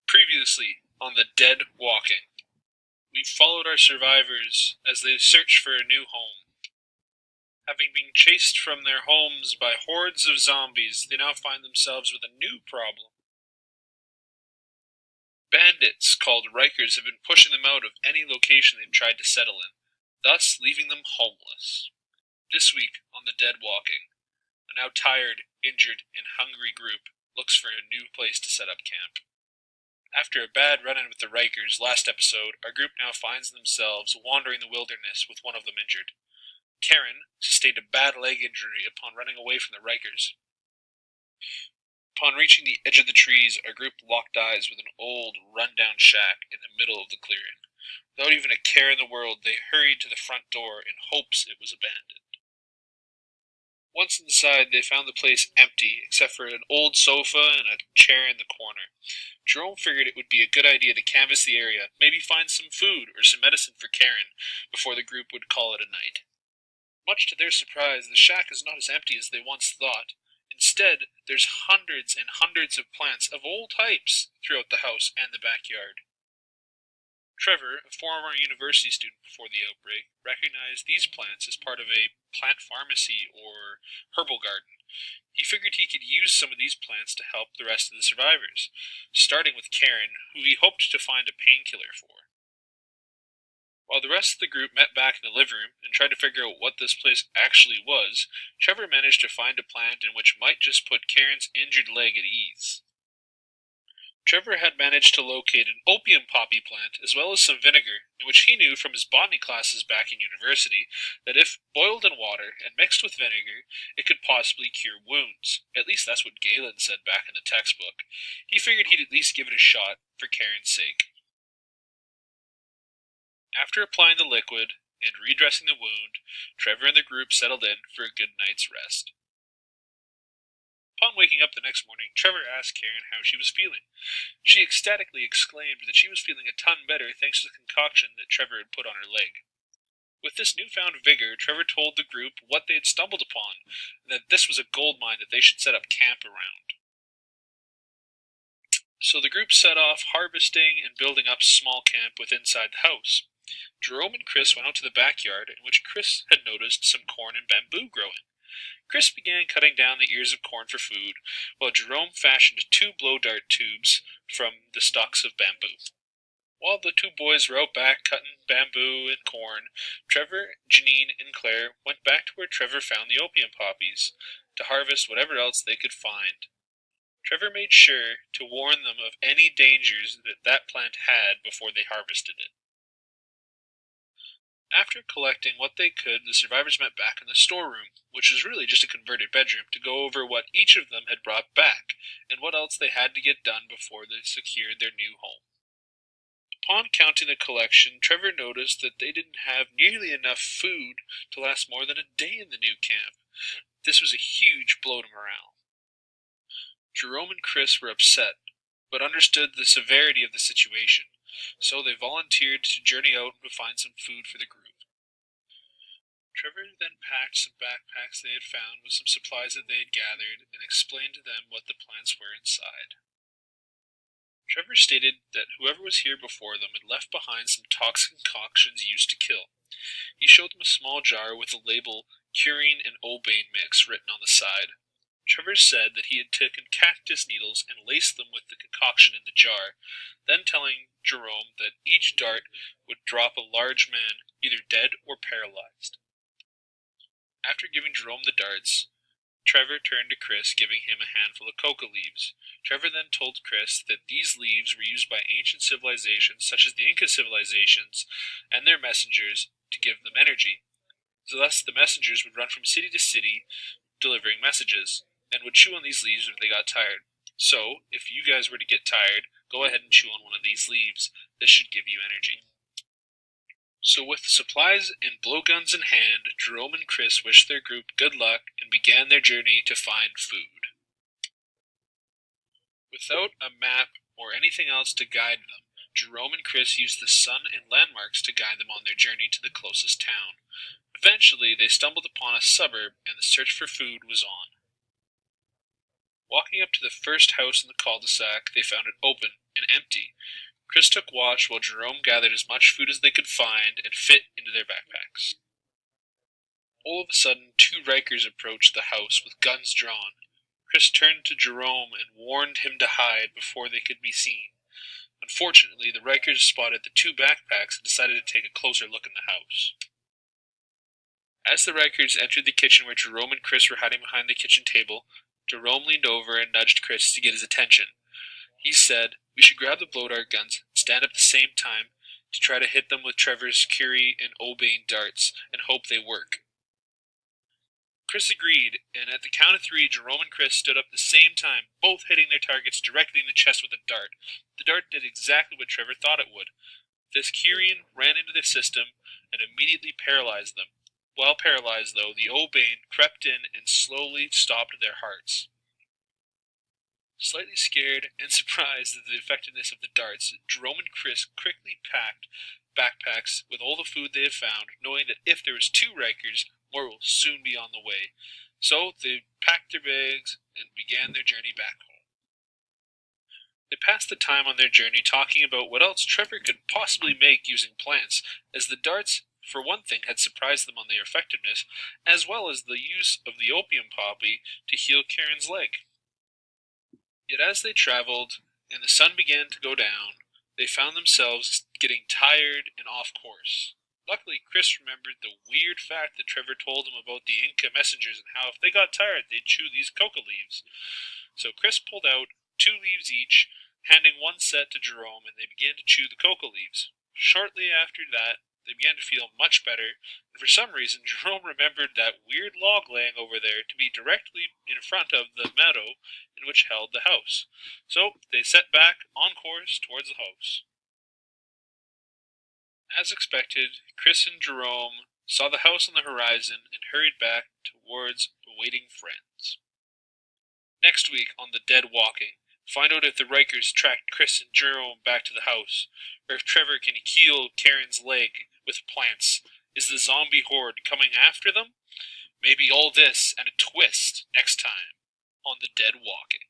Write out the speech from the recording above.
Previously on the Dead Walking, we followed our survivors as they searched for a new home. Having been chased from their homes by hordes of zombies, they now find themselves with a new problem. Bandits called Rikers have been pushing them out of any location they've tried to settle in, thus leaving them homeless. This week on the Dead Walking, a now tired, injured, and hungry group looks for a new place to set up camp. After a bad run-in with the Rikers last episode, our group now finds themselves wandering the wilderness with one of them injured. Karen sustained a bad leg injury upon running away from the Rikers. Upon reaching the edge of the trees, our group locked eyes with an old, run-down shack in the middle of the clearing. Without even a care in the world, they hurried to the front door in hopes it was abandoned. Once inside, they found the place empty, except for an old sofa and a chair in the corner. Jerome figured it would be a good idea to canvass the area, maybe find some food or some medicine for Karen, before the group would call it a night. Much to their surprise, the shack is not as empty as they once thought. Instead, there's hundreds and hundreds of plants of all types throughout the house and the backyard. Trevor, a former university student before the outbreak, recognized these plants as part of a plant pharmacy or herbal garden. He figured he could use some of these plants to help the rest of the survivors, starting with Karen, who he hoped to find a painkiller for. While the rest of the group met back in the living room and tried to figure out what this place actually was, Trevor managed to find a plant in which might just put Karen's injured leg at ease. Trevor had managed to locate an opium poppy plant as well as some vinegar, in which he knew from his botany classes back in university that if boiled in water and mixed with vinegar, it could possibly cure wounds. At least that's what Galen said back in the textbook. He figured he'd at least give it a shot for Karen's sake. After applying the liquid and redressing the wound, Trevor and the group settled in for a good night's rest. Upon waking up the next morning, Trevor asked Karen how she was feeling. She ecstatically exclaimed that she was feeling a ton better thanks to the concoction that Trevor had put on her leg. With this newfound vigor, Trevor told the group what they had stumbled upon, and that this was a gold mine that they should set up camp around. So the group set off harvesting and building up a small camp within inside the house. Jerome and Chris went out to the backyard, in which Chris had noticed some corn and bamboo growing. Chris began cutting down the ears of corn for food, while Jerome fashioned 2 blow-dart tubes from the stalks of bamboo. While the 2 boys were out back cutting bamboo and corn, Trevor, Janine, and Claire went back to where Trevor found the opium poppies, to harvest whatever else they could find. Trevor made sure to warn them of any dangers that plant had before they harvested it. After collecting what they could, the survivors met back in the storeroom, which was really just a converted bedroom, to go over what each of them had brought back, and what else they had to get done before they secured their new home. Upon counting the collection, Trevor noticed that they didn't have nearly enough food to last more than a day in the new camp. This was a huge blow to morale. Jerome and Chris were upset, but understood the severity of the situation, so they volunteered to journey out to find some food for the group. Trevor then packed some backpacks they had found with some supplies that they had gathered and explained to them what the plants were inside. Trevor stated that whoever was here before them had left behind some toxic concoctions used to kill. He showed them a small jar with the label Curine and Obane Mix written on the side. Trevor said that he had taken cactus needles and laced them with the concoction in the jar, then telling Jerome that each dart would drop a large man, either dead or paralyzed. After giving Jerome the darts, Trevor turned to Chris, giving him a handful of coca leaves. Trevor then told Chris that these leaves were used by ancient civilizations, such as the Inca civilizations, and their messengers to give them energy. Thus, the messengers would run from city to city, delivering messages, and would chew on these leaves if they got tired. So, if you guys were to get tired, go ahead and chew on one of these leaves. This should give you energy. So with supplies and blowguns in hand, Jerome and Chris wished their group good luck and began their journey to find food. Without a map or anything else to guide them, Jerome and Chris used the sun and landmarks to guide them on their journey to the closest town. Eventually, they stumbled upon a suburb, and the search for food was on. Walking up to the first house in the cul-de-sac, they found it open and empty. Chris took watch while Jerome gathered as much food as they could find and fit into their backpacks. All of a sudden, two Rikers approached the house with guns drawn. Chris turned to Jerome and warned him to hide before they could be seen. Unfortunately, the Rikers spotted the two backpacks and decided to take a closer look in the house. As the Rikers entered the kitchen where Jerome and Chris were hiding behind the kitchen table, Jerome leaned over and nudged Chris to get his attention. He said, "We should grab the blow-dart guns and stand up at the same time to try to hit them with Trevor's Curie and O'Bane darts and hope they work." Chris agreed, and at the count of 3, Jerome and Chris stood up at the same time, both hitting their targets directly in the chest with a dart. The dart did exactly what Trevor thought it would. This Curian ran into their system and immediately paralyzed them. While paralyzed, though, the O'Bane crept in and slowly stopped their hearts. Slightly scared and surprised at the effectiveness of the darts, Jerome and Chris quickly packed backpacks with all the food they had found, knowing that if there was 2 Rikers, more will soon be on the way. So they packed their bags and began their journey back home. They passed the time on their journey talking about what else Trevor could possibly make using plants, as the darts, for one thing, had surprised them on their effectiveness, as well as the use of the opium poppy to heal Karen's leg. Yet as they traveled, and the sun began to go down, they found themselves getting tired and off course. Luckily, Chris remembered the weird fact that Trevor told him about the Inca messengers and how if they got tired, they'd chew these coca leaves. So Chris pulled out 2 leaves each, handing one set to Jerome, and they began to chew the coca leaves. Shortly after that, they began to feel much better, and for some reason, Jerome remembered that weird log laying over there to be directly in front of the meadow in which held the house. So they set back on course towards the house. As expected, Chris and Jerome saw the house on the horizon and hurried back towards awaiting friends. Next week on The Dead Walking, find out if the Rikers tracked Chris and Jerome back to the house, or if Trevor can heal Karen's leg with plants. Is the zombie horde coming after them? Maybe all this and a twist next time on The Dead Walking.